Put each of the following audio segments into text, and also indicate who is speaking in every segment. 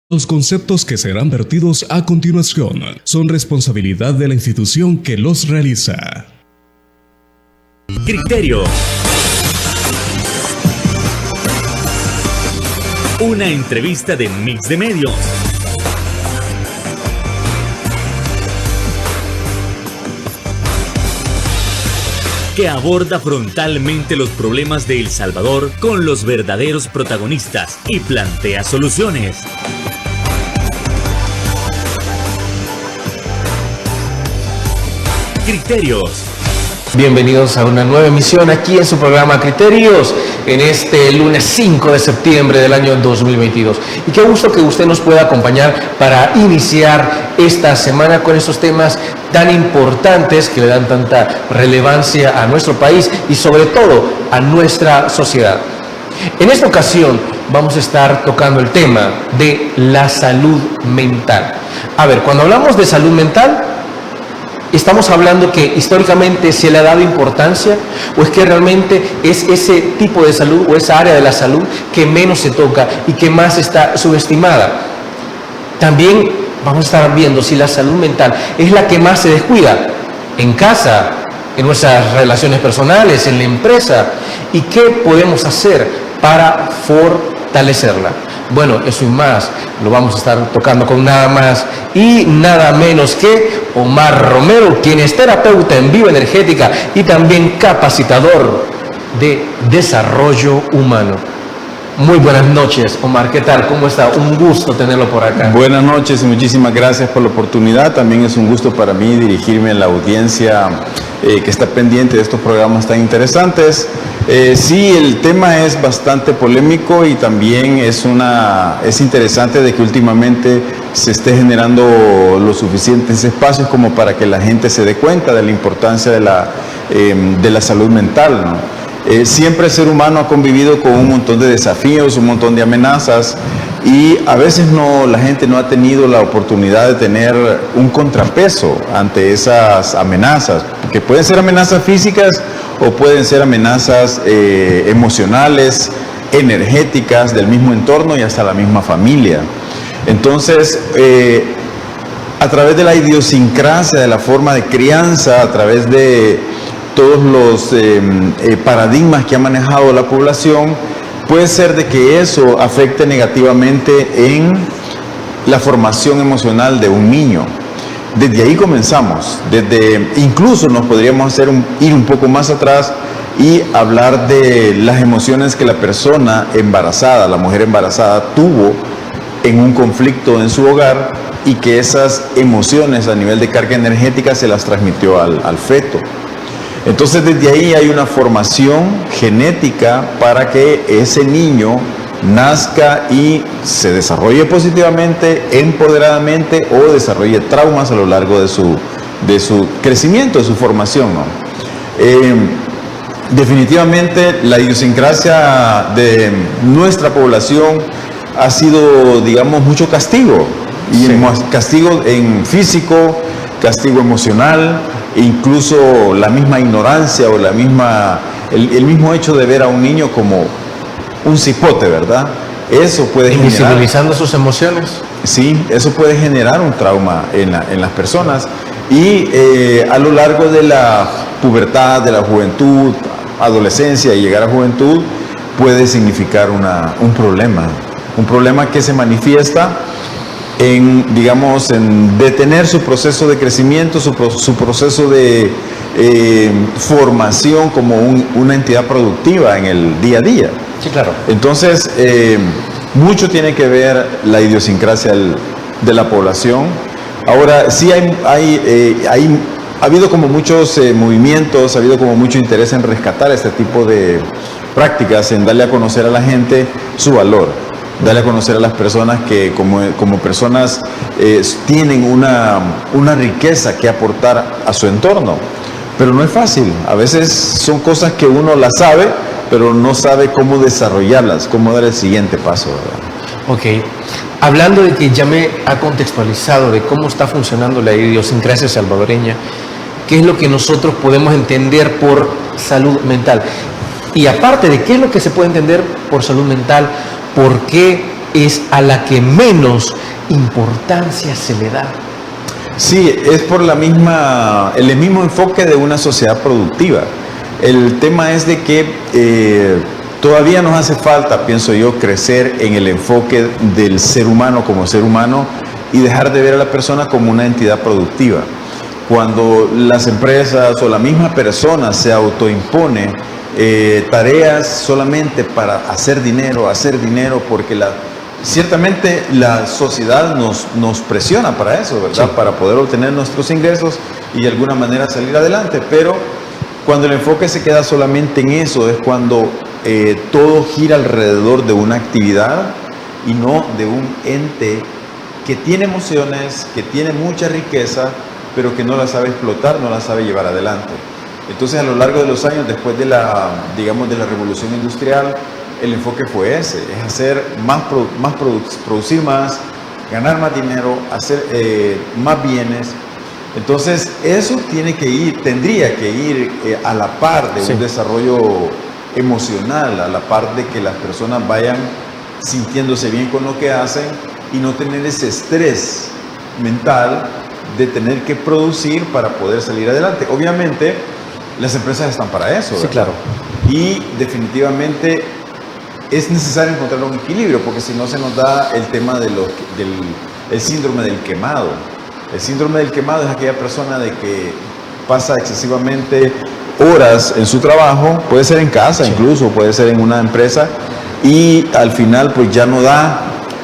Speaker 1: Los conceptos que serán vertidos a continuación son responsabilidad de la institución que los realiza.
Speaker 2: Criterio. Una entrevista de Mix de Medios. Que aborda frontalmente los problemas de El Salvador con los verdaderos protagonistas y plantea soluciones. Criterios.
Speaker 3: Bienvenidos a una nueva emisión aquí en su programa Criterios, en este lunes 5 de septiembre del año 2022. Y qué gusto que usted nos pueda acompañar para iniciar esta semana con estos temas tan importantes que le dan tanta relevancia a nuestro país y sobre todo a nuestra sociedad. En esta ocasión vamos a estar tocando el tema de la salud mental. A ver, cuando hablamos de salud mental, ¿estamos hablando que históricamente se le ha dado importancia o es que realmente es ese tipo de salud o esa área de la salud que menos se toca y que más está subestimada? También vamos a estar viendo si la salud mental es la que más se descuida en casa, en nuestras relaciones personales, en la empresa, y qué podemos hacer para fortalecerla. Bueno, eso y más lo vamos a estar tocando con nada más y nada menos que Omar Romero, quien es terapeuta en bioenergética y también capacitador de desarrollo humano. Muy buenas noches, Omar. ¿Qué tal? ¿Cómo está? Un gusto tenerlo por acá.
Speaker 4: Buenas noches y muchísimas gracias por la oportunidad. También es un gusto para mí dirigirme a la audiencia que está pendiente de estos programas tan interesantes. Sí, el tema es bastante polémico y también es interesante de que últimamente se esté generando los suficientes espacios como para que la gente se dé cuenta de la importancia de la salud mental, ¿no? Siempre el ser humano ha convivido con un montón de desafíos, un montón de amenazas y a veces la gente no ha tenido la oportunidad de tener un contrapeso ante esas amenazas, que pueden ser amenazas físicas o pueden ser amenazas emocionales, energéticas, del mismo entorno y hasta la misma familia. Entonces, a través de la idiosincrasia, de la forma de crianza, a través de todos los paradigmas que ha manejado la población, puede ser de que eso afecte negativamente en la formación emocional de un niño. Desde ahí comenzamos, incluso nos podríamos ir un poco más atrás y hablar de las emociones que la persona embarazada, la mujer embarazada, tuvo en un conflicto en su hogar y que esas emociones a nivel de carga energética se las transmitió al feto. Entonces desde ahí hay una formación genética para que ese niño nazca y se desarrolle positivamente, empoderadamente o desarrolle traumas a lo largo de su crecimiento, de su formación, ¿no? Definitivamente la idiosincrasia de nuestra población ha sido, digamos, mucho castigo, y sí, castigo en físico, castigo emocional, incluso la misma ignorancia o el mismo hecho de ver a un niño como un cipote, ¿verdad? Eso puede generar...
Speaker 3: Invisibilizando sus emociones.
Speaker 4: Sí, eso puede generar un trauma en las personas y a lo largo de la pubertad, de la juventud, adolescencia y llegar a juventud puede significar un problema que se manifiesta en detener su proceso de crecimiento, su proceso de formación como una entidad productiva en el día a día.
Speaker 3: Sí, claro.
Speaker 4: Entonces, mucho tiene que ver la idiosincrasia de la población. Ahora, sí ha habido como muchos movimientos, ha habido como mucho interés en rescatar este tipo de prácticas, en darle a conocer a la gente su valor. Darle a conocer a las personas que como personas tienen una riqueza que aportar a su entorno. Pero no es fácil. A veces son cosas que uno las sabe, pero no sabe cómo desarrollarlas, cómo dar el siguiente paso, ¿verdad?
Speaker 3: Ok. Hablando de que ya me ha contextualizado de cómo está funcionando la idiosincrasia salvadoreña, ¿qué es lo que nosotros podemos entender por salud mental? Y aparte de qué es lo que se puede entender por salud mental, ¿por qué es a la que menos importancia se le da.
Speaker 4: Sí, es por el mismo enfoque de una sociedad productiva. El tema es de que todavía nos hace falta, pienso yo, crecer en el enfoque del ser humano como ser humano y dejar de ver a la persona como una entidad productiva. Cuando las empresas o la misma persona se autoimpone tareas solamente para hacer dinero, porque ciertamente la sociedad nos presiona para eso, ¿verdad? Sí. Para poder obtener nuestros ingresos y de alguna manera salir adelante, pero cuando el enfoque se queda solamente en eso es cuando todo gira alrededor de una actividad y no de un ente que tiene emociones, que tiene mucha riqueza, pero que no la sabe explotar, no la sabe llevar adelante. Entonces, a lo largo de los años, después de la revolución industrial, el enfoque fue ese, es hacer producir más, ganar más dinero, hacer más bienes. Entonces, eso tendría que ir a la par de un desarrollo emocional, a la par de que las personas vayan sintiéndose bien con lo que hacen y no tener ese estrés mental de tener que producir para poder salir adelante. Obviamente, las empresas están para eso, ¿verdad?
Speaker 3: Sí, claro.
Speaker 4: Y definitivamente es necesario encontrar un equilibrio, porque si no se nos da el tema del síndrome del quemado. El síndrome del quemado es aquella persona de que pasa excesivamente horas en su trabajo, puede ser en casa, sí, incluso puede ser en una empresa, y al final pues ya no da,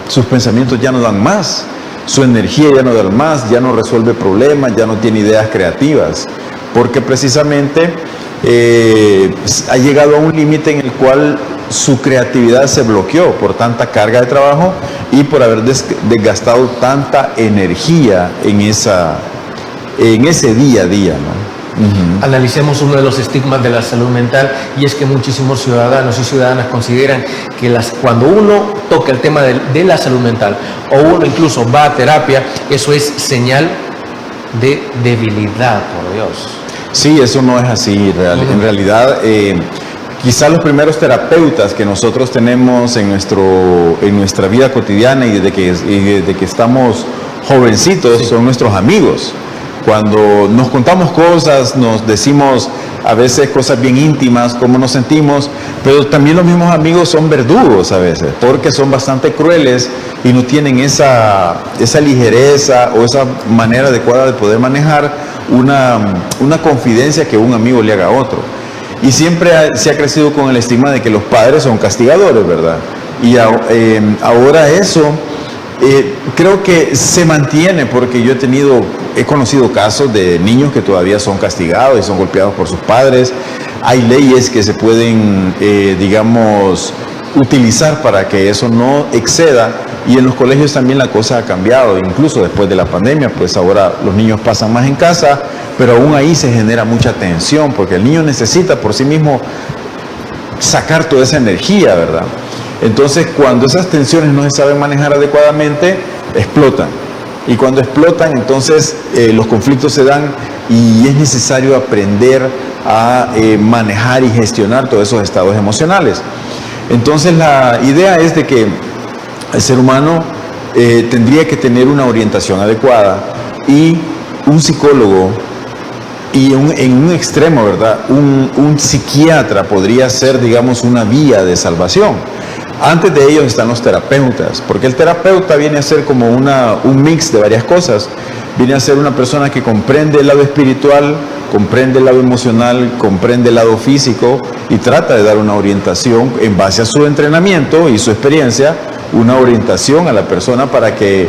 Speaker 4: sus pensamientos ya no dan más, su energía ya no da más, ya no resuelve problemas, ya no tiene ideas creativas, porque precisamente ha llegado a un límite en el cual su creatividad se bloqueó por tanta carga de trabajo y por haber desgastado tanta energía en ese día a día, ¿no? Uh-huh.
Speaker 3: Analicemos uno de los estigmas de la salud mental, y es que muchísimos ciudadanos y ciudadanas consideran que cuando uno toca el tema de la salud mental, o uno incluso va a terapia, eso es señal de debilidad, por Dios.
Speaker 4: Sí, eso no es así. En realidad, quizás los primeros terapeutas que nosotros tenemos en nuestra vida cotidiana y desde que estamos jovencitos, sí, son nuestros amigos. Cuando nos contamos cosas, nos decimos a veces cosas bien íntimas, cómo nos sentimos, pero también los mismos amigos son verdugos a veces, porque son bastante crueles y no tienen esa ligereza o esa manera adecuada de poder manejar una confidencia que un amigo le haga a otro. Y siempre se ha crecido con el estigma de que los padres son castigadores, ¿verdad? Y ahora eso creo que se mantiene, porque yo he conocido casos de niños que todavía son castigados y son golpeados por sus padres. Hay leyes que se pueden, utilizar para que eso no exceda, y en los colegios también la cosa ha cambiado, incluso después de la pandemia, pues ahora los niños pasan más en casa, pero aún ahí se genera mucha tensión, porque el niño necesita por sí mismo sacar toda esa energía, ¿verdad? Entonces, cuando esas tensiones no se saben manejar adecuadamente, explotan. Y cuando explotan, entonces los conflictos se dan y es necesario aprender a manejar y gestionar todos esos estados emocionales. Entonces, la idea es de que el ser humano tendría que tener una orientación adecuada, y un psicólogo, y en un extremo, ¿verdad? Un psiquiatra podría ser, una vía de salvación. Antes de ellos están los terapeutas, porque el terapeuta viene a ser como un mix de varias cosas. Viene a ser una persona que comprende el lado espiritual, comprende el lado emocional, comprende el lado físico y trata de dar una orientación en base a su entrenamiento y su experiencia, una orientación a la persona para que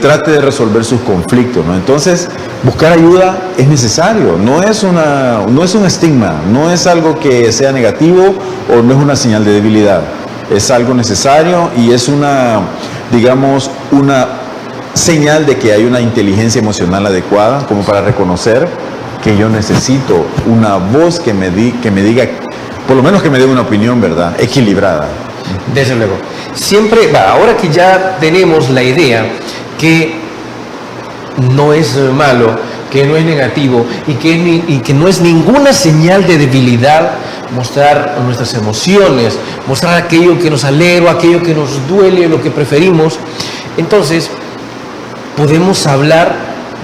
Speaker 4: trate de resolver sus conflictos, ¿no? Entonces, buscar ayuda es necesario, no es un estigma, no es algo que sea negativo o no es una señal de debilidad. Es algo necesario y es una señal de que hay una inteligencia emocional adecuada, como para reconocer que yo necesito una voz que me diga, por lo menos que me dé una opinión, ¿verdad?, equilibrada.
Speaker 3: Desde luego. Siempre, ahora que ya tenemos la idea que no es malo, que no es negativo y que no es ninguna señal de debilidad, mostrar nuestras emociones, mostrar aquello que nos alegra, aquello que nos duele, lo que preferimos. Entonces, podemos hablar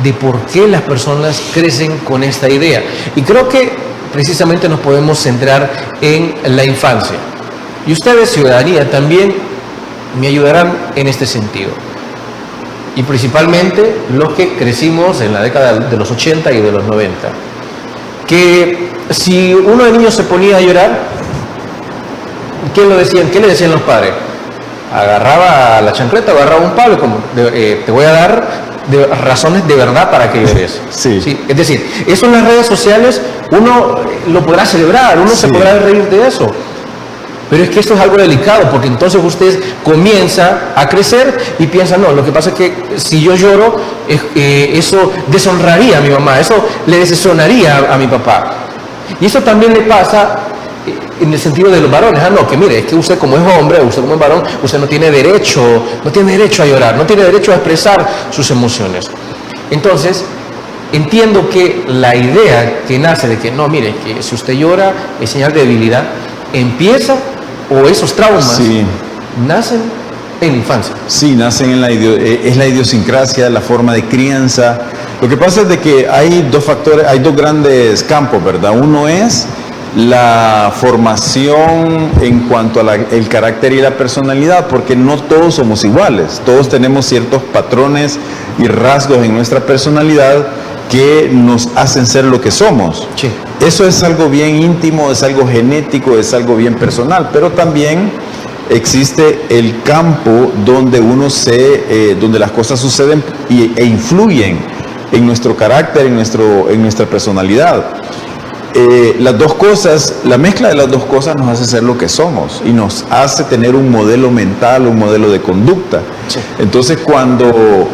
Speaker 3: de por qué las personas crecen con esta idea. Y creo que precisamente nos podemos centrar en la infancia. Y ustedes, ciudadanía, también me ayudarán en este sentido. Y principalmente los que crecimos en la década de los 80 y de los 90. Que si uno de niños se ponía a llorar, ¿qué le decían los padres? Agarraba la chancleta, agarraba un palo, como te voy a dar razones de verdad para que llores.
Speaker 4: Sí.
Speaker 3: ¿Sí? Es decir, eso en las redes sociales uno lo podrá celebrar, uno se podrá reír de eso. Pero es que esto es algo delicado, porque entonces usted comienza a crecer y piensa, no, lo que pasa es que si yo lloro, eso deshonraría a mi mamá, eso le deshonoraría a mi papá. Y eso también le pasa en el sentido de los varones. No, que mire, es que usted como es hombre, usted como es varón, usted no tiene derecho a llorar, no tiene derecho a expresar sus emociones. Entonces, entiendo que la idea que nace de que no, mire, que si usted llora es señal de debilidad, empieza, o esos traumas nacen en la infancia.
Speaker 4: Sí, nacen es la idiosincrasia, la forma de crianza. Lo que pasa es de que hay dos factores, hay dos grandes campos, ¿verdad? Uno es la formación en cuanto a el carácter y la personalidad, porque no todos somos iguales, todos tenemos ciertos patrones y rasgos en nuestra personalidad que nos hacen ser lo que somos. Sí. Eso es algo bien íntimo, es algo genético, es algo bien personal, pero también existe el campo donde donde las cosas suceden e influyen en nuestro carácter, en nuestra personalidad. Las dos cosas, la mezcla de las dos cosas nos hace ser lo que somos y nos hace tener un modelo mental, un modelo de conducta. Sí. Entonces, cuando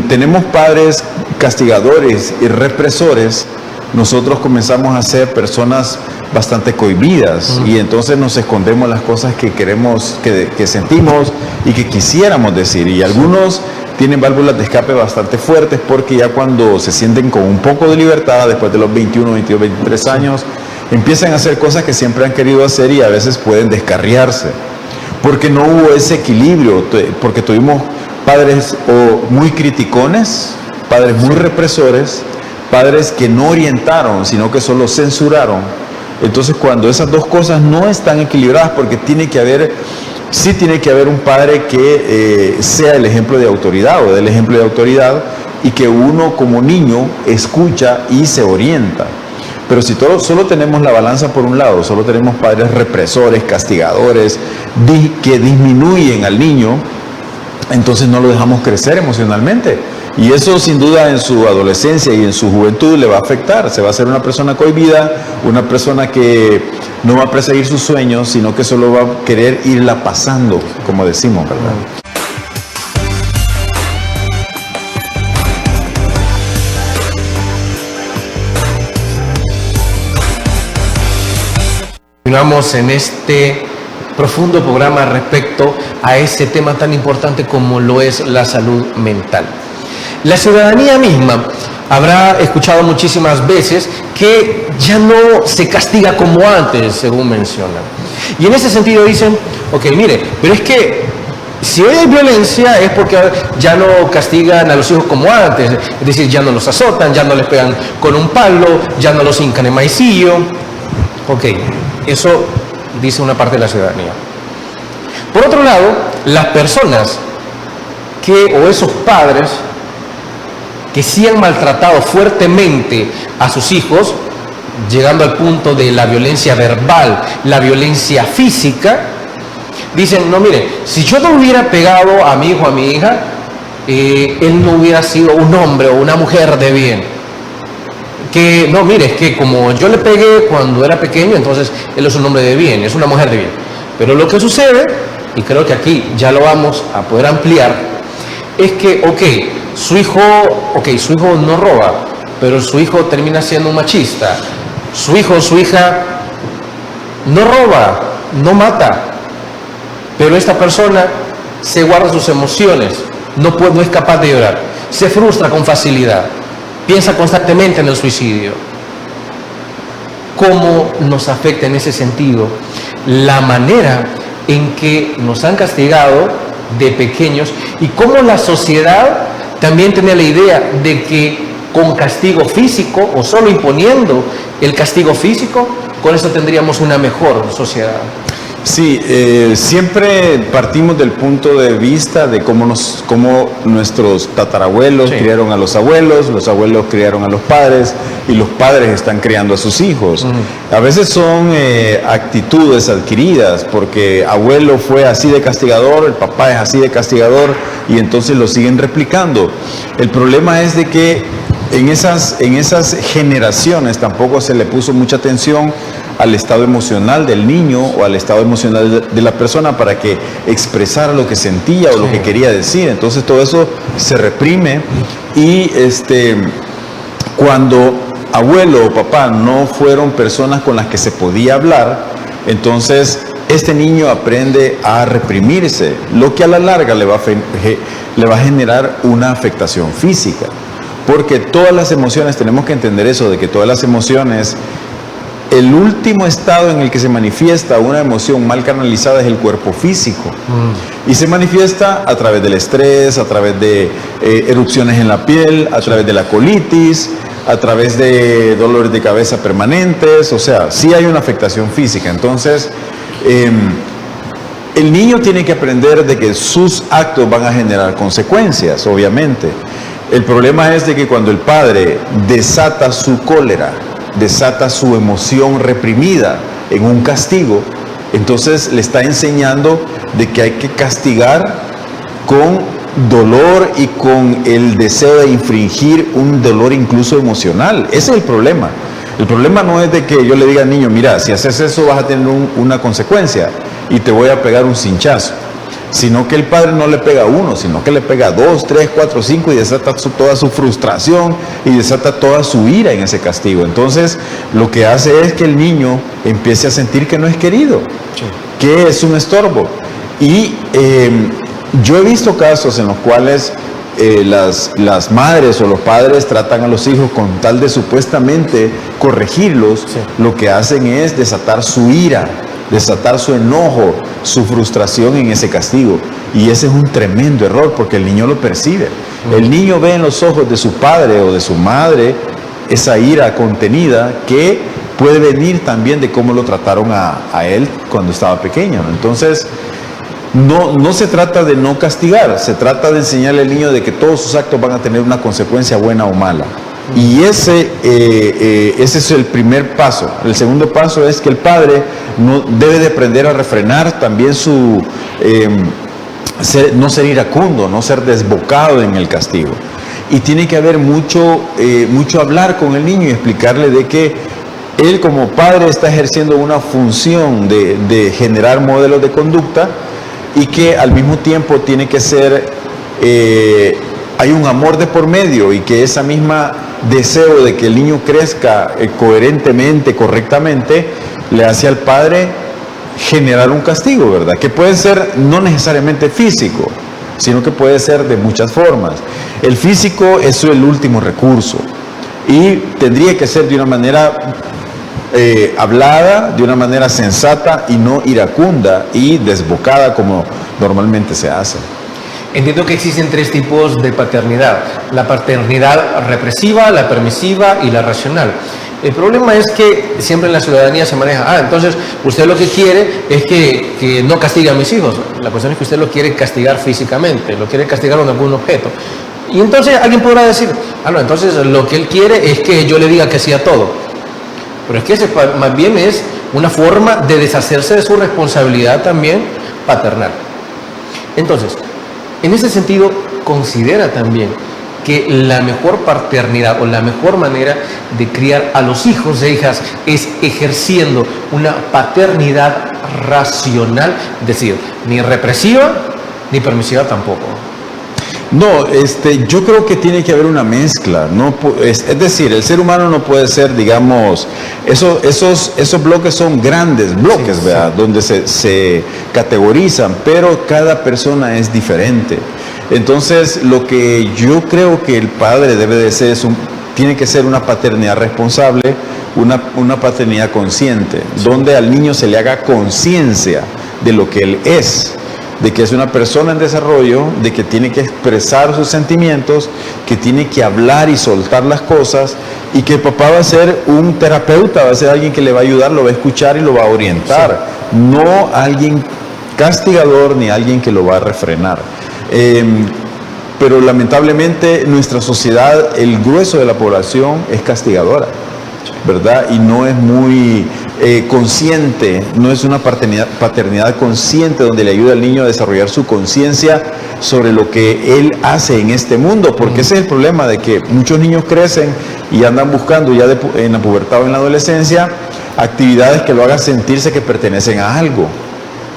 Speaker 4: tenemos padres castigadores y represores, nosotros comenzamos a ser personas bastante cohibidas y entonces nos escondemos las cosas que queremos, que sentimos y que quisiéramos decir. Y algunos tienen válvulas de escape bastante fuertes porque ya cuando se sienten con un poco de libertad, después de los 21, 22, 23 años, empiezan a hacer cosas que siempre han querido hacer y a veces pueden descarriarse. Porque no hubo ese equilibrio, porque tuvimos padres muy criticones, padres muy represores, padres que no orientaron, sino que solo censuraron. Entonces, cuando esas dos cosas no están equilibradas, porque tiene que haber un padre que sea el ejemplo de autoridad o del ejemplo de autoridad y que uno como niño escucha y se orienta. Pero si solo tenemos la balanza por un lado, solo tenemos padres represores, castigadores, que disminuyen al niño, entonces no lo dejamos crecer emocionalmente. Y eso sin duda en su adolescencia y en su juventud le va a afectar. Se va a hacer una persona cohibida, una persona que no va a perseguir sus sueños, sino que solo va a querer irla pasando, como decimos, ¿verdad?
Speaker 3: Continuamos en este profundo programa respecto a ese tema tan importante como lo es la salud mental. La ciudadanía misma habrá escuchado muchísimas veces que ya no se castiga como antes, según mencionan. Y en ese sentido dicen, ok, mire, pero es que si hoy hay violencia es porque ya no castigan a los hijos como antes, es decir, ya no los azotan, ya no les pegan con un palo, ya no los hincan en maicillo. Ok, eso dice una parte de la ciudadanía. Por otro lado, las personas o esos padres que sí han maltratado fuertemente a sus hijos, llegando al punto de la violencia verbal, la violencia física, dicen, no, mire, si yo no hubiera pegado a mi hijo, a mi hija, él no hubiera sido un hombre o una mujer de bien. Que, no, mire, es que como yo le pegué cuando era pequeño, entonces él es un hombre de bien, es una mujer de bien. Pero lo que sucede, y creo que aquí ya lo vamos a poder ampliar, es que, su hijo no roba, pero su hijo termina siendo un machista. Su hijo o su hija no roba, no mata, pero esta persona se guarda sus emociones, no es capaz de llorar, se frustra con facilidad, piensa constantemente en el suicidio. cómo nos afecta en ese sentido la manera en que nos han castigado de pequeños y cómo la sociedad también tenía la idea de que con castigo físico o solo imponiendo el castigo físico, con eso tendríamos una mejor sociedad.
Speaker 4: Sí, siempre partimos del punto de vista de cómo nuestros tatarabuelos criaron a los abuelos criaron a los padres y los padres están criando a sus hijos. A veces son actitudes adquiridas porque abuelo fue así de castigador, el papá es así de castigador y entonces lo siguen replicando. El problema es de que en esas generaciones tampoco se le puso mucha atención al estado emocional del niño o al estado emocional de la persona para que expresara lo que sentía o lo que quería decir. Entonces todo eso se reprime y cuando abuelo o papá no fueron personas con las que se podía hablar, entonces este niño aprende a reprimirse, lo que a la larga le va a generar una afectación física. Porque todas las emociones, tenemos que entender eso, de que todas las emociones, el último estado en el que se manifiesta una emoción mal canalizada es el cuerpo físico. Y se manifiesta a través del estrés, a través de erupciones en la piel, a través de la colitis, a través de dolores de cabeza permanentes, o sea, sí hay una afectación física. Entonces, el niño tiene que aprender de que sus actos van a generar consecuencias, obviamente. El problema es de que cuando el padre desata su cólera, desata su emoción reprimida en un castigo, entonces le está enseñando de que hay que castigar con dolor y con el deseo de infringir un dolor incluso emocional. Ese es el problema. El problema no es de que yo le diga al niño, mira, si haces eso vas a tener una consecuencia y te voy a pegar un cinchazo. Sino que el padre no le pega a uno, sino que le pega a 2, 3, 4, 5 y desata toda su frustración y desata toda su ira en ese castigo. Entonces, lo que hace es que el niño empiece a sentir que no es querido, que es un estorbo. Y yo he visto casos en los cuales las madres o los padres tratan a los hijos con tal de supuestamente corregirlos, lo que hacen es desatar su ira, desatar su enojo, su frustración en ese castigo. Y ese es un tremendo error porque el niño lo percibe. El niño ve en los ojos de su padre o de su madre esa ira contenida que puede venir también de cómo lo trataron a él cuando estaba pequeño. Entonces, no se trata de no castigar, se trata de enseñarle al niño de que todos sus actos van a tener una consecuencia buena o mala. Y ese es el primer paso. El segundo paso es que el padre debe de aprender a refrenar también no ser iracundo, no ser desbocado en el castigo. Y tiene que haber mucho hablar con el niño y explicarle de que él como padre está ejerciendo una función de generar modelos de conducta y que al mismo tiempo tiene que ser... hay un amor de por medio y que esa misma deseo de que el niño crezca coherentemente, correctamente, le hace al padre generar un castigo, ¿verdad? Que puede ser no necesariamente físico, sino que puede ser de muchas formas. El físico es el último recurso y tendría que ser de una manera hablada, de una manera sensata y no iracunda y desbocada como normalmente se hace.
Speaker 3: Entiendo que existen 3 tipos de paternidad: la paternidad represiva, la permisiva y la racional. El problema es que siempre en la ciudadanía se maneja, entonces usted lo que quiere es que no castigue a mis hijos. La cuestión es que usted lo quiere castigar físicamente, lo quiere castigar con algún objeto. Y entonces alguien podrá decir, no, entonces lo que él quiere es que yo le diga que sí a todo. Pero es que ese más bien es una forma de deshacerse de su responsabilidad también paternal. Entonces, en ese sentido, considera también que la mejor paternidad o la mejor manera de criar a los hijos e hijas es ejerciendo una paternidad racional, es decir, ni represiva ni permisiva tampoco.
Speaker 4: No, yo creo que tiene que haber una mezcla, es decir, el ser humano no puede ser, digamos, esos bloques son grandes bloques, sí, ¿verdad? Sí. Donde se categorizan, pero cada persona es diferente. Entonces, lo que yo creo que el padre debe de hacer tiene que ser una paternidad responsable, una paternidad consciente, donde al niño se le haga conciencia de lo que él es, de que es una persona en desarrollo, de que tiene que expresar sus sentimientos, que tiene que hablar y soltar las cosas, y que el papá va a ser un terapeuta, va a ser alguien que le va a ayudar, lo va a escuchar y lo va a orientar, no alguien castigador ni alguien que lo va a refrenar. Pero lamentablemente nuestra sociedad, el grueso de la población es castigadora, ¿verdad? Y no es muy consciente, no es una paternidad consciente donde le ayuda al niño a desarrollar su conciencia sobre lo que él hace en este mundo, porque ese es el problema de que muchos niños crecen y andan buscando ya en la pubertad o en la adolescencia actividades que lo hagan sentirse que pertenecen a algo,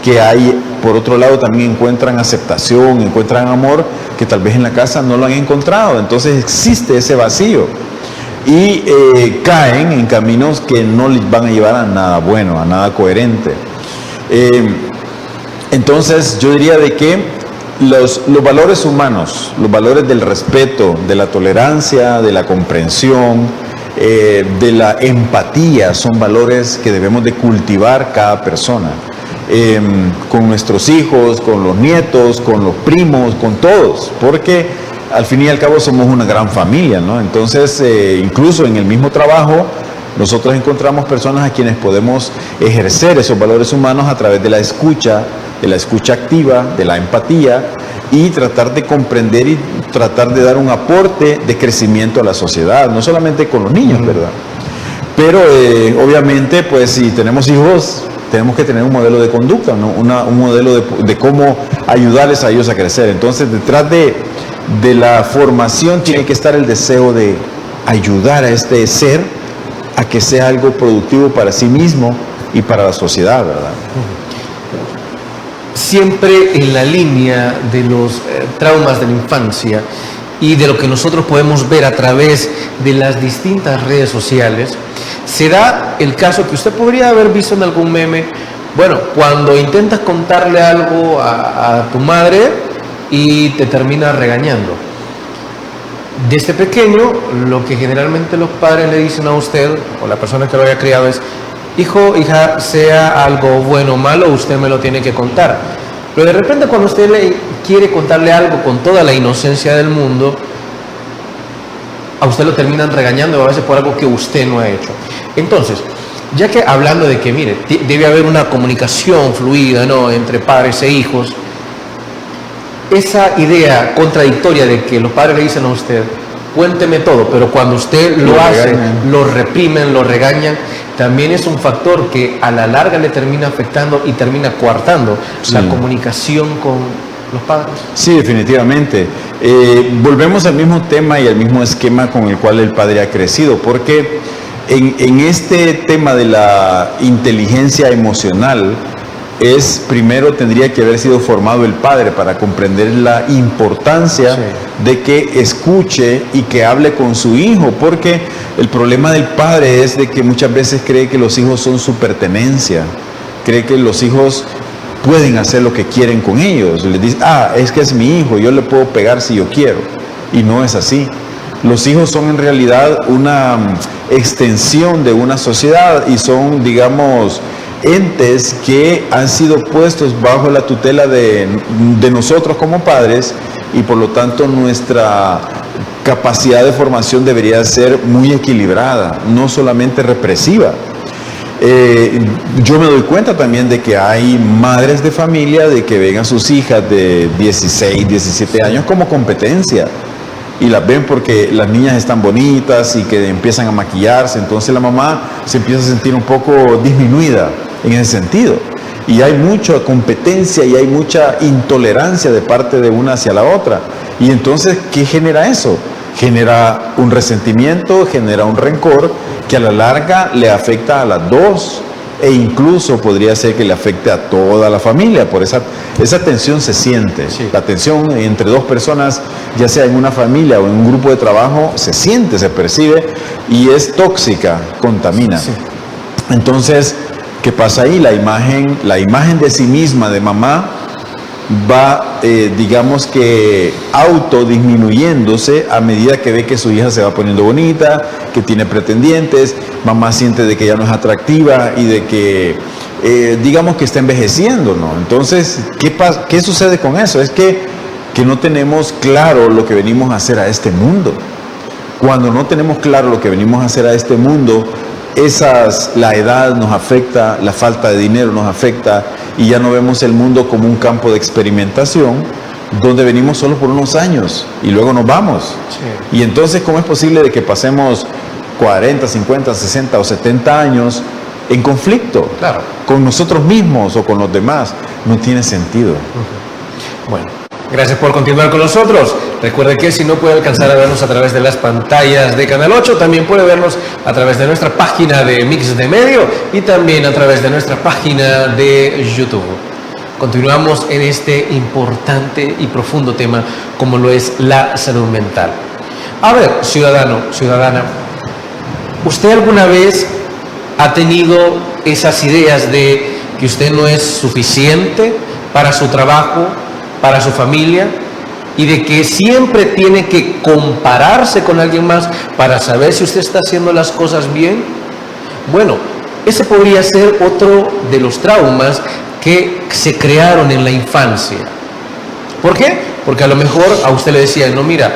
Speaker 4: que hay, por otro lado también encuentran aceptación, encuentran amor que tal vez en la casa no lo han encontrado, entonces existe ese vacío y caen en caminos que no les van a llevar a nada bueno, a nada coherente. Entonces yo diría de que los valores humanos, los valores del respeto, de la tolerancia, de la comprensión, de la empatía, son valores que debemos de cultivar cada persona. Con nuestros hijos, con los nietos, con los primos, con todos, porque al fin y al cabo somos una gran familia, ¿no? Entonces, incluso en el mismo trabajo, nosotros encontramos personas a quienes podemos ejercer esos valores humanos a través de la escucha activa, de la empatía, y tratar de comprender y tratar de dar un aporte de crecimiento a la sociedad, no solamente con los niños, ¿verdad? Pero obviamente, pues si tenemos hijos, tenemos que tener un modelo de conducta, ¿no? Un modelo de cómo ayudarles a ellos a crecer. Entonces, detrás de la formación tiene que estar el deseo de ayudar a este ser a que sea algo productivo para sí mismo y para la sociedad, ¿verdad?
Speaker 3: Siempre en la línea de los traumas de la infancia y de lo que nosotros podemos ver a través de las distintas redes sociales, se da el caso que usted podría haber visto en algún meme, bueno, cuando intentas contarle algo a tu madre y te termina regañando. Desde pequeño, lo que generalmente los padres le dicen a usted, o la persona que lo haya criado, es: hijo, hija, sea algo bueno o malo, usted me lo tiene que contar. Pero de repente cuando usted le quiere contarle algo con toda la inocencia del mundo, a usted lo terminan regañando, a veces por algo que usted no ha hecho. Entonces, ya que hablando de que, mire, debe haber una comunicación fluida, ¿no?, entre padres e hijos, esa idea contradictoria de que los padres le dicen a usted: cuénteme todo, pero cuando usted lo hace, lo reprimen, lo regañan, también es un factor que a la larga le termina afectando y termina coartando la comunicación con los padres.
Speaker 4: Sí, definitivamente. Volvemos al mismo tema y al mismo esquema con el cual el padre ha crecido, porque en este tema de la inteligencia emocional, primero tendría que haber sido formado el padre para comprender la importancia de que escuche y que hable con su hijo, porque el problema del padre es de que muchas veces cree que los hijos son su pertenencia, cree que los hijos pueden hacer lo que quieren con ellos, les dice: es que es mi hijo, yo le puedo pegar si yo quiero, y no es así. Los hijos son en realidad una extensión de una sociedad y son, digamos, entes que han sido puestos bajo la tutela de nosotros como padres, y por lo tanto nuestra capacidad de formación debería ser muy equilibrada, no solamente represiva. Yo me doy cuenta también de que hay madres de familia de que ven a sus hijas de 16, 17 años como competencia, y las ven porque las niñas están bonitas y que empiezan a maquillarse, entonces la mamá se empieza a sentir un poco disminuida en ese sentido, y hay mucha competencia y hay mucha intolerancia de parte de una hacia la otra, y entonces ¿qué genera eso? Genera un resentimiento, genera un rencor que a la larga le afecta a las dos, e incluso podría ser que le afecte a toda la familia. Por esa tensión se siente, la tensión entre dos personas, ya sea en una familia o en un grupo de trabajo, se siente, se percibe, y es tóxica, contamina. Entonces, ¿qué pasa ahí? La imagen de sí misma de mamá va, digamos que autodisminuyéndose a medida que ve que su hija se va poniendo bonita, que tiene pretendientes, mamá siente de que ya no es atractiva y de que, digamos que está envejeciendo, ¿no? Entonces, ¿qué sucede con eso? Es que no tenemos claro lo que venimos a hacer a este mundo. Cuando no tenemos claro lo que venimos a hacer a este mundo, la edad nos afecta, la falta de dinero nos afecta y ya no vemos el mundo como un campo de experimentación donde venimos solo por unos años y luego nos vamos. Sí. Y entonces, ¿cómo es posible de que pasemos 40, 50, 60 o 70 años en conflicto? Claro. Con nosotros mismos o con los demás? No tiene sentido.
Speaker 3: Bueno, gracias por continuar con nosotros. Recuerde que si no puede alcanzar a vernos a través de las pantallas de Canal 8, también puede vernos a través de nuestra página de Mix de Medio y también a través de nuestra página de YouTube. Continuamos en este importante y profundo tema como lo es la salud mental. A ver, ciudadana, ¿usted alguna vez ha tenido esas ideas de que usted no es suficiente para su trabajo, para su familia, y de que siempre tiene que compararse con alguien más para saber si usted está haciendo las cosas bien? Bueno, ese podría ser otro de los traumas que se crearon en la infancia. ¿Por qué? Porque a lo mejor a usted le decían, no, mira,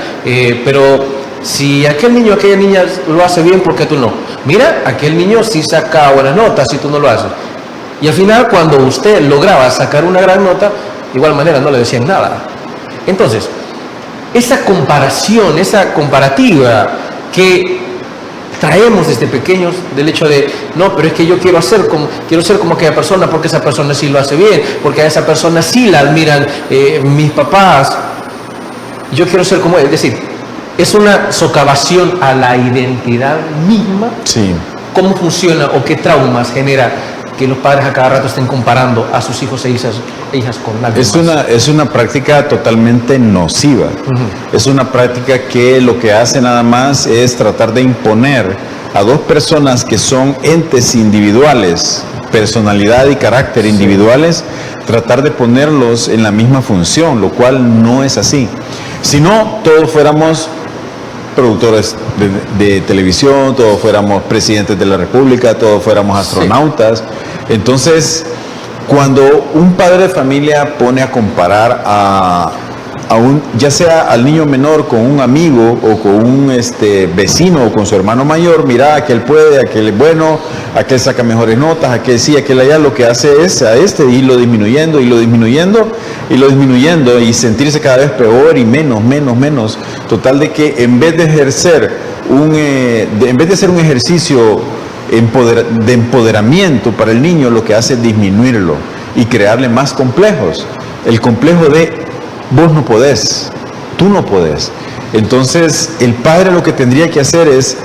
Speaker 3: pero si aquel niño, aquella niña lo hace bien, ¿por qué tú no? Mira, aquel niño sí saca buenas notas y tú no lo haces. Y al final, cuando usted lograba sacar una gran nota, de igual manera no le decían nada. Entonces, esa comparación, esa comparativa que traemos desde pequeños del hecho de, no, pero es que yo quiero ser como aquella persona porque esa persona sí lo hace bien, porque a esa persona sí la admiran mis papás, yo quiero ser como él. Es decir, es una socavación a la identidad misma.
Speaker 4: Sí.
Speaker 3: ¿Cómo funciona o qué traumas genera que los padres a cada rato estén comparando a sus hijos e hijas con alguien más?
Speaker 4: Es una práctica totalmente nociva. Es una práctica que lo que hace nada más es tratar de imponer a dos personas que son entes individuales, personalidad y carácter individuales, tratar de ponerlos en la misma función, lo cual no es así. Si no, todos fuéramos productores de televisión, todos fuéramos presidentes de la República, todos fuéramos astronautas. Sí. Entonces, cuando un padre de familia pone a comparar ya sea al niño menor con un amigo o con un vecino o con su hermano mayor, mira, aquel puede, aquel es bueno, aquel saca mejores notas, aquel sí, aquel allá, lo que hace es a irlo disminuyendo y sentirse cada vez peor y menos, total de que en vez de ser un ejercicio de empoderamiento para el niño, lo que hace es disminuirlo y crearle más complejos. El complejo de vos no podés, tú no podés. Entonces, el padre lo que tendría que hacer es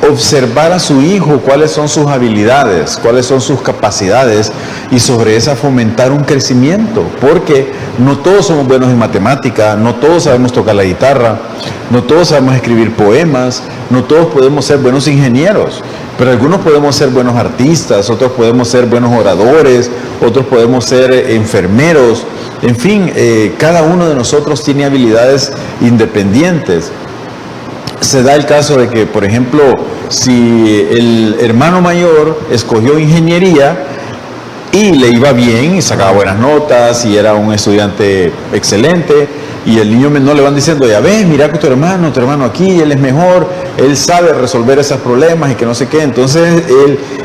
Speaker 4: observar a su hijo cuáles son sus habilidades, cuáles son sus capacidades y sobre esa fomentar un crecimiento, porque no todos somos buenos en matemática, no todos sabemos tocar la guitarra, no todos sabemos escribir poemas, no todos podemos ser buenos ingenieros, pero algunos podemos ser buenos artistas, otros podemos ser buenos oradores, otros podemos ser enfermeros. En fin, cada uno de nosotros tiene habilidades independientes. Se da el caso de que, por ejemplo, si el hermano mayor escogió ingeniería y le iba bien y sacaba buenas notas y era un estudiante excelente, y el niño menor le van diciendo, ya ves, mira que tu hermano aquí, él es mejor, él sabe resolver esos problemas y que no sé qué. Entonces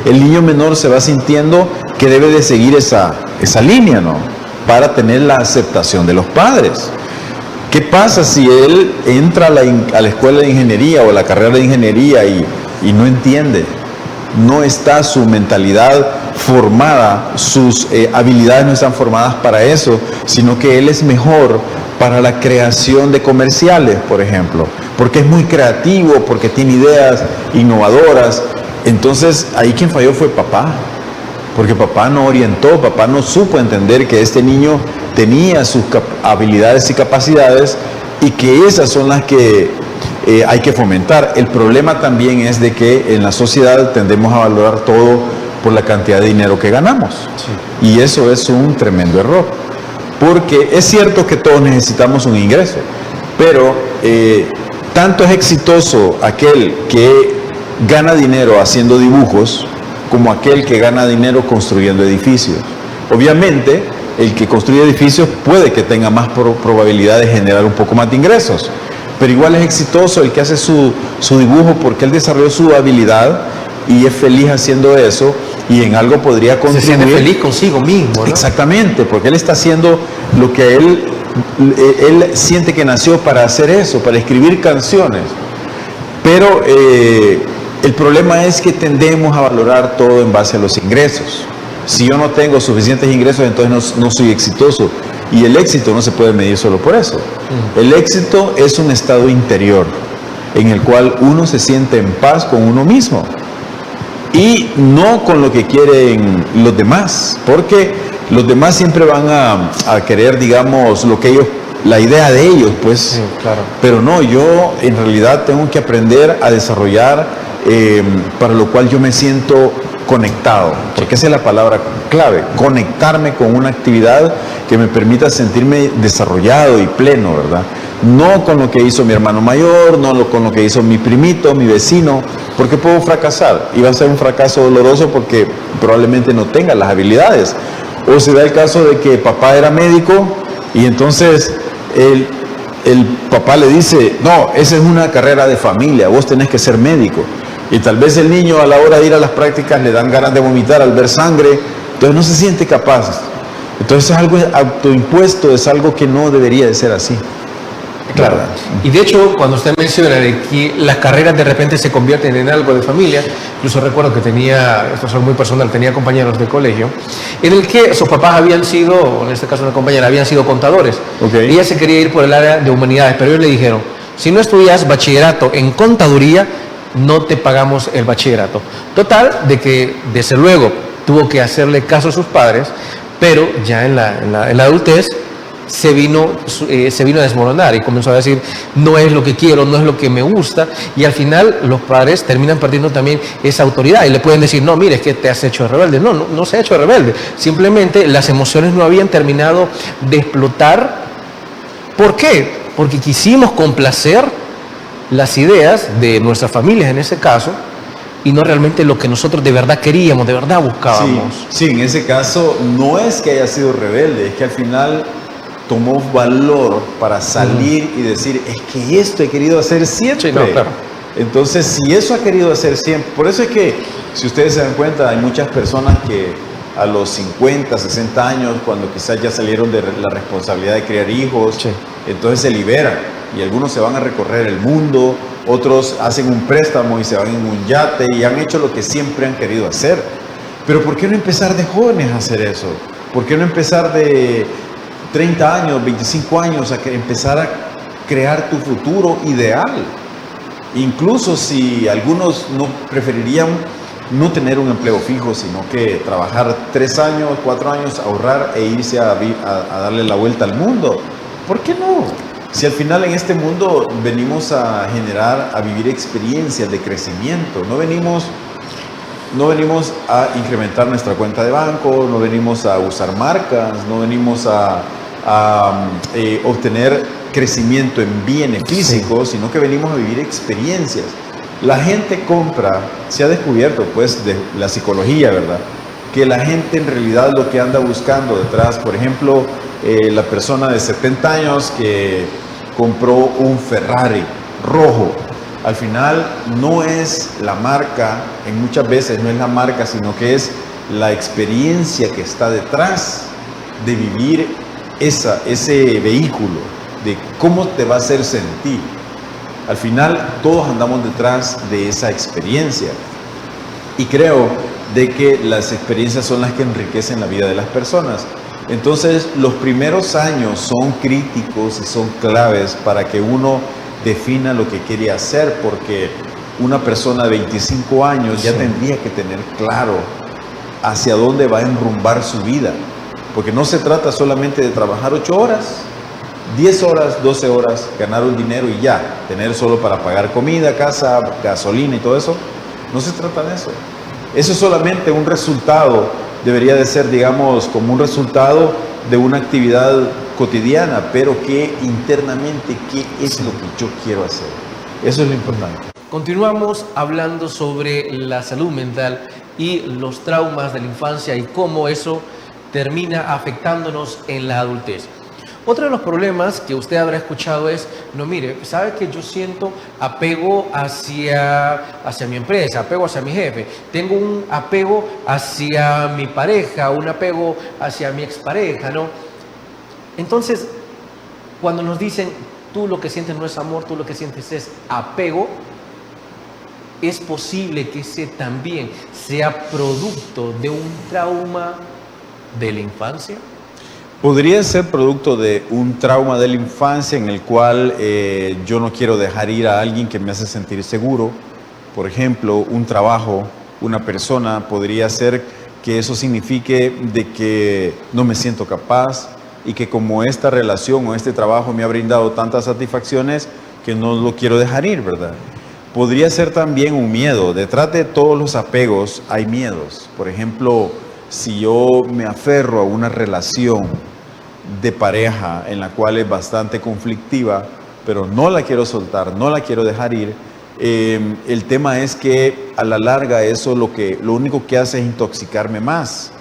Speaker 4: el niño menor se va sintiendo que debe de seguir esa línea, ¿no?, para tener la aceptación de los padres. ¿Qué pasa si él entra a la escuela de ingeniería o a la carrera de ingeniería y no entiende? No está su mentalidad formada, sus habilidades no están formadas para eso, sino que él es mejor para la creación de comerciales, por ejemplo, porque es muy creativo, porque tiene ideas innovadoras. Entonces, ahí quien falló fue papá, porque papá no orientó, papá no supo entender que este niño tenía sus habilidades y capacidades y que esas son las que hay que fomentar. El problema también es de que en la sociedad tendemos a valorar todo por la cantidad de dinero que ganamos. Sí. Y eso es un tremendo error. porque es cierto que todos necesitamos un ingreso, pero tanto es exitoso aquel que gana dinero haciendo dibujos como aquel que gana dinero construyendo edificios. Obviamente, el que construye edificios puede que tenga más probabilidad de generar un poco más de ingresos, pero igual es exitoso el que hace su dibujo porque él desarrolló su habilidad y es feliz haciendo eso, y en algo podría contribuir.
Speaker 3: Se siente feliz consigo mismo, ¿no?
Speaker 4: Exactamente, porque él está haciendo lo que él siente que nació para hacer eso, para escribir canciones. Pero el problema es que tendemos a valorar todo en base a los ingresos. Si yo no tengo suficientes ingresos, entonces no soy exitoso. Y el éxito no se puede medir solo por eso. El éxito es un estado interior en el cual uno se siente en paz con uno mismo y no con lo que quieren los demás, porque los demás siempre van a querer, digamos, lo que ellos, la idea de ellos, pues.
Speaker 3: Sí, claro.
Speaker 4: Pero no, yo en realidad tengo que aprender a desarrollar para lo cual yo me siento conectado, porque esa es la palabra clave, conectarme con una actividad que me permita sentirme desarrollado y pleno, ¿verdad? No con lo que hizo mi hermano mayor, no con lo que hizo mi primito, mi vecino, porque puedo fracasar y va a ser un fracaso doloroso porque probablemente no tenga las habilidades. O se da el caso de que papá era médico y entonces el papá le dice, no, esa es una carrera de familia, vos tenés que ser médico. Y tal vez el niño a la hora de ir a las prácticas le dan ganas de vomitar al ver sangre, entonces no se siente capaz. Entonces es algo autoimpuesto, es algo que no debería de ser así.
Speaker 3: Claro. Y de hecho, cuando usted menciona de que las carreras de repente se convierten en algo de familia, incluso recuerdo que esto es muy personal, tenía compañeros de colegio, en el que sus papás habían sido, en este caso una compañera, habían sido contadores.
Speaker 4: Okay.
Speaker 3: Ella se quería ir por el área de humanidades, pero ellos le dijeron, si no estudias bachillerato en contaduría, no te pagamos el bachillerato. Total, de que desde luego tuvo que hacerle caso a sus padres, pero ya en la adultez se vino a desmoronar y comenzó a decir, no es lo que quiero, no es lo que me gusta, y al final los padres terminan perdiendo también esa autoridad y le pueden decir, no, mire, es que te has hecho rebelde. No se ha hecho rebelde, simplemente las emociones no habían terminado de explotar. ¿Por qué? Porque quisimos complacer las ideas de nuestras familias en ese caso y no realmente lo que nosotros de verdad queríamos, de verdad buscábamos.
Speaker 4: Sí, en ese caso no es que haya sido rebelde, es que al final tomó valor para salir y decir, es que esto he querido hacer siempre.
Speaker 3: Sí, no, claro.
Speaker 4: Entonces, si eso ha querido hacer siempre, por eso es que, si ustedes se dan cuenta, hay muchas personas que a los 50, 60 años, cuando quizás ya salieron de la responsabilidad de criar hijos,
Speaker 3: sí,
Speaker 4: entonces se liberan y algunos se van a recorrer el mundo, otros hacen un préstamo y se van en un yate y han hecho lo que siempre han querido hacer. Pero ¿por qué no empezar de jóvenes a hacer eso? ¿Por qué no empezar de 30 años, 25 años a empezar a crear tu futuro ideal? Incluso si algunos no preferirían no tener un empleo fijo, sino que trabajar 3 años, 4 años, ahorrar e irse a darle la vuelta al mundo. ¿Por qué no? Si al final en este mundo venimos a vivir experiencias de crecimiento, no venimos a incrementar nuestra cuenta de banco, no venimos a usar marcas, no venimos a obtener crecimiento en bienes físicos, sino que venimos a vivir experiencias. La gente compra, se ha descubierto pues de la psicología, ¿verdad? Que la gente en realidad lo que anda buscando detrás, por ejemplo, la persona de 70 años que compró un Ferrari rojo, al final no es la marca, en muchas veces no es la marca, sino que es la experiencia que está detrás de vivir ese vehículo, de cómo te va a hacer sentir. Al final todos andamos detrás de esa experiencia y creo de que las experiencias son las que enriquecen la vida de las personas. Entonces los primeros años son críticos y son claves para que uno defina lo que quiere hacer, porque una persona de 25 años ya tendría que tener claro hacia dónde va a enrumbar su vida, porque no se trata solamente de trabajar 8 horas, 10 horas, 12 horas, ganar un dinero y ya, tener solo para pagar comida, casa, gasolina y todo eso. No se trata de eso. Eso es solamente un resultado, debería de ser, digamos, como un resultado de una actividad cotidiana, pero que internamente, ¿qué es lo que yo quiero hacer? Eso es lo importante.
Speaker 3: Continuamos hablando sobre la salud mental y los traumas de la infancia y cómo eso termina afectándonos en la adultez. Otro de los problemas que usted habrá escuchado es, no mire, sabe que yo siento apego hacia mi empresa, apego hacia mi jefe, tengo un apego hacia mi pareja, un apego hacia mi expareja, ¿no? Entonces, cuando nos dicen, tú lo que sientes no es amor, tú lo que sientes es apego, es posible que ese también sea producto de un trauma de la infancia.
Speaker 4: Podría ser producto de un trauma de la infancia en el cual yo no quiero dejar ir a alguien que me hace sentir seguro. Por ejemplo, un trabajo, una persona, podría ser que eso signifique de que no me siento capaz y que como esta relación o este trabajo me ha brindado tantas satisfacciones que no lo quiero dejar ir, ¿verdad? Podría ser también un miedo. Detrás de todos los apegos hay miedos. Por ejemplo, si yo me aferro a una relación de pareja en la cual es bastante conflictiva, pero no la quiero soltar, no la quiero dejar ir, el tema es que a la larga eso lo único que hace es intoxicar más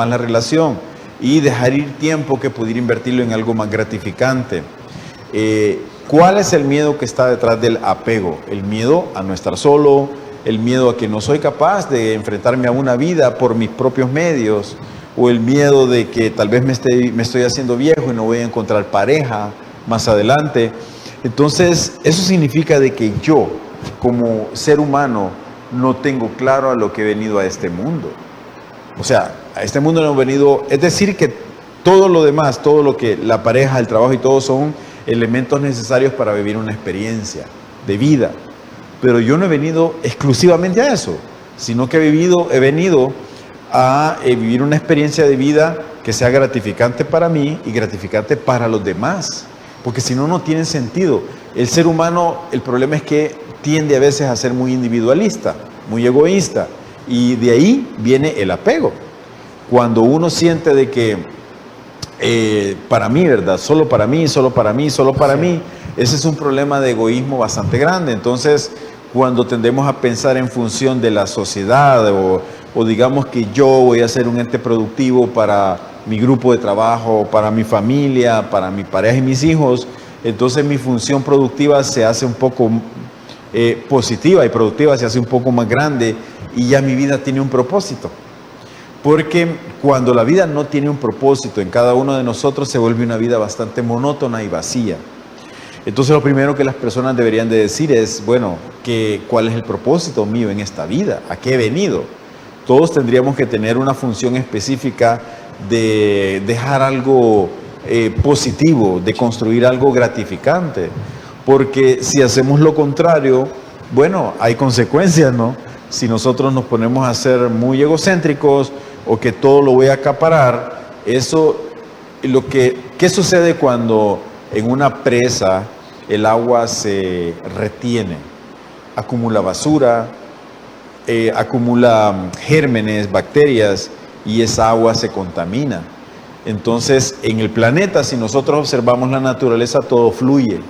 Speaker 4: la relación y dejar ir tiempo que pudiera invertirlo en algo más gratificante. ¿Cuál es el miedo que está detrás del apego? El miedo a no estar solo, el miedo a que no soy capaz de enfrentarme a una vida por mis propios medios, o el miedo de que tal vez me estoy haciendo viejo y no voy a encontrar pareja más adelante. Entonces, eso significa de que yo, como ser humano, no tengo claro a lo que he venido a este mundo. O sea, a este mundo no he venido, es decir, que todo lo demás, todo lo que la pareja, el trabajo y todo son elementos necesarios para vivir una experiencia de vida. Pero yo no he venido exclusivamente a eso, sino que he venido a vivir una experiencia de vida que sea gratificante para mí y gratificante para los demás, porque si no, no tiene sentido. El ser humano, el problema es que tiende a veces a ser muy individualista, muy egoísta, y de ahí viene el apego. Cuando uno siente de que para mí, ¿verdad? Solo para mí, solo para mí, solo para mí, ese es un problema de egoísmo bastante grande. Entonces, cuando tendemos a pensar en función de la sociedad o digamos que yo voy a ser un ente productivo para mi grupo de trabajo, para mi familia, para mi pareja y mis hijos, entonces mi función productiva se hace un poco positiva y productiva se hace un poco más grande y ya mi vida tiene un propósito. Porque cuando la vida no tiene un propósito en cada uno de nosotros se vuelve una vida bastante monótona y vacía. Entonces lo primero que las personas deberían de decir es, bueno, ¿cuál es el propósito mío en esta vida? ¿A qué he venido? Todos tendríamos que tener una función específica de dejar algo positivo, de construir algo gratificante. Porque si hacemos lo contrario, bueno, hay consecuencias, ¿no? Si nosotros nos ponemos a ser muy egocéntricos o que todo lo voy a acaparar, eso, ¿qué sucede cuando en una presa el agua se retiene? Acumula basura, acumula gérmenes, bacterias y esa agua se contamina. Entonces, en el planeta, si nosotros observamos la naturaleza, todo fluye.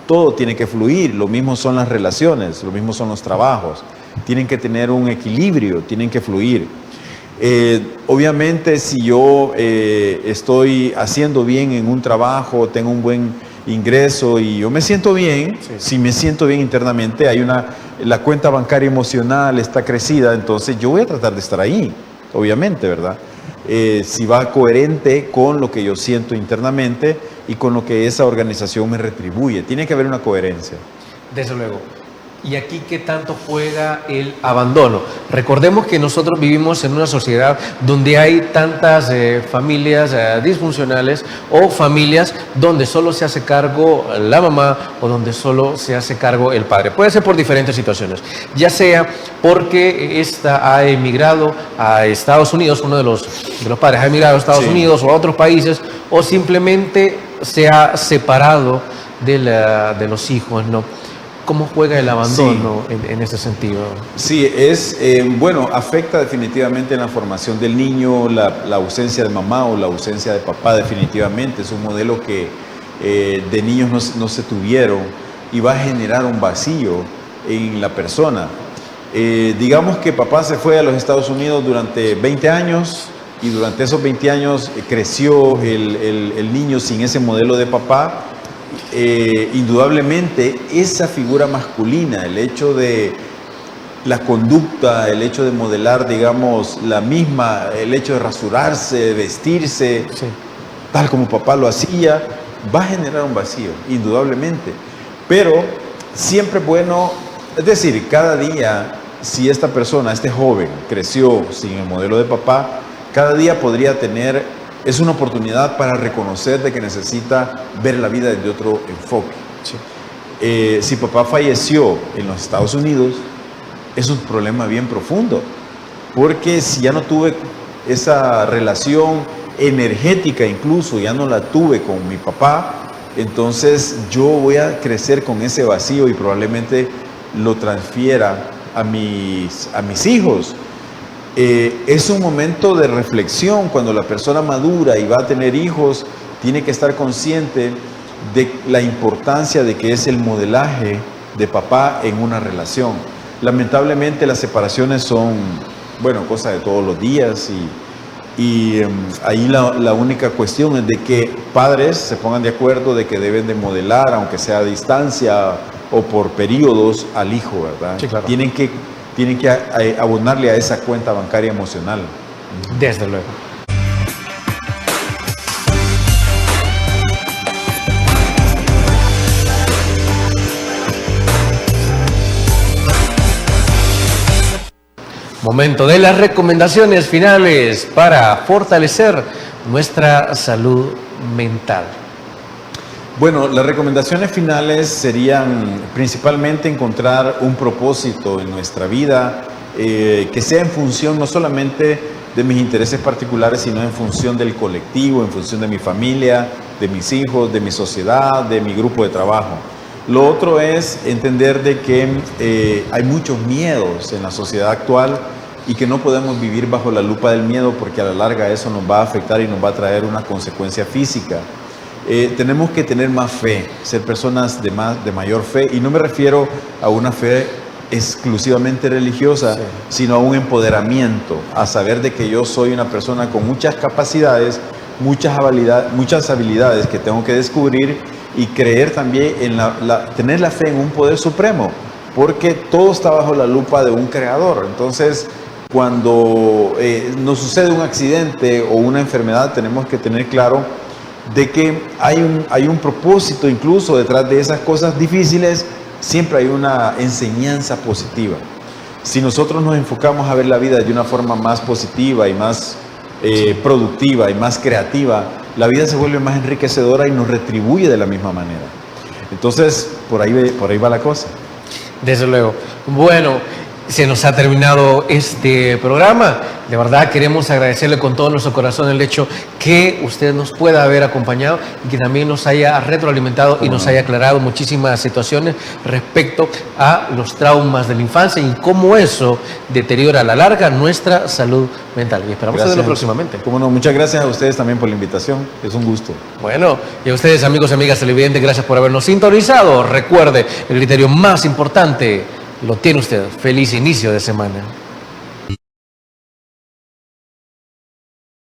Speaker 4: Todo tiene que fluir. Lo mismo son las relaciones, lo mismo son los trabajos. Tienen que tener un equilibrio, tienen que fluir. Obviamente, si yo estoy haciendo bien en un trabajo, tengo un buen ingreso y yo me siento bien, si me siento bien internamente, la cuenta bancaria emocional está crecida, entonces yo voy a tratar de estar ahí, obviamente, ¿verdad? Si va coherente con lo que yo siento internamente y con lo que esa organización me retribuye. Tiene que haber una coherencia.
Speaker 3: Desde luego. ¿Y aquí qué tanto juega el abandono? Recordemos que nosotros vivimos en una sociedad donde hay tantas familias disfuncionales o familias donde solo se hace cargo la mamá o donde solo se hace cargo el padre. Puede ser por diferentes situaciones, ya sea porque ésta ha emigrado a Estados Unidos, uno de los padres ha emigrado a Estados Unidos o a otros países, o simplemente se ha separado de los hijos, ¿no? ¿Cómo juega el abandono en ese sentido?
Speaker 4: Sí, bueno, afecta definitivamente en la formación del niño, la ausencia de mamá o la ausencia de papá definitivamente. Es un modelo que de niños no se tuvieron y va a generar un vacío en la persona. Digamos que papá se fue a los Estados Unidos durante 20 años y durante esos 20 años creció el niño sin ese modelo de papá. Indudablemente esa figura masculina, el hecho de la conducta, el hecho de modelar, digamos, el hecho de rasurarse, de vestirse, sí, tal como papá lo hacía, va a generar un vacío, indudablemente. Pero siempre es bueno, es decir, cada día, si esta persona, este joven, creció sin el modelo de papá, cada día podría es una oportunidad para reconocer de que necesita ver la vida desde otro enfoque. Sí. Si papá falleció en los Estados Unidos, es un problema bien profundo, porque si ya no tuve esa relación energética, incluso ya no la tuve con mi papá, entonces yo voy a crecer con ese vacío y probablemente lo transfiera a mis hijos. Es un momento de reflexión cuando la persona madura y va a tener hijos, tiene que estar consciente de la importancia de que es el modelaje de papá en una relación. Lamentablemente las separaciones son, bueno, cosa de todos los días y ahí la única cuestión es de que padres se pongan de acuerdo de que deben de modelar, aunque sea a distancia o por periodos, al hijo, ¿verdad? Sí, claro. Tienen que abonarle a esa cuenta bancaria emocional.
Speaker 3: Desde luego. Momento de las recomendaciones finales para fortalecer nuestra salud mental.
Speaker 4: Bueno, las recomendaciones finales serían principalmente encontrar un propósito en nuestra vida que sea en función no solamente de mis intereses particulares, sino en función del colectivo, en función de mi familia, de mis hijos, de mi sociedad, de mi grupo de trabajo. Lo otro es entender de que hay muchos miedos en la sociedad actual y que no podemos vivir bajo la lupa del miedo porque a la larga eso nos va a afectar y nos va a traer una consecuencia física. Tenemos que tener más fe, ser personas de mayor fe, y no me refiero a una fe exclusivamente religiosa, sí, sino a un empoderamiento, a saber de que yo soy una persona con muchas capacidades, muchas habilidades que tengo que descubrir, y creer también en tener la fe en un poder supremo, porque todo está bajo la lupa de un creador. Entonces, cuando nos sucede un accidente o una enfermedad, tenemos que tener claro de que hay un propósito incluso detrás de esas cosas difíciles. Siempre hay una enseñanza positiva. Si nosotros nos enfocamos a ver la vida de una forma más positiva y más productiva y más creativa, la vida se vuelve más enriquecedora y nos retribuye de la misma manera. Entonces, por ahí va la cosa.
Speaker 3: Desde luego. Bueno, se nos ha terminado este programa. De verdad queremos agradecerle con todo nuestro corazón el hecho que usted nos pueda haber acompañado y que también nos haya retroalimentado y nos haya aclarado muchísimas situaciones respecto a los traumas de la infancia y cómo eso deteriora a la larga nuestra salud mental. Y esperamos verlo próximamente.
Speaker 4: Cómo no, muchas gracias a ustedes también por la invitación. Es un gusto.
Speaker 3: Bueno, y a ustedes, amigos y amigas televidentes, gracias por habernos sintonizado. Recuerde, el criterio más importante lo tiene usted. Feliz inicio de semana.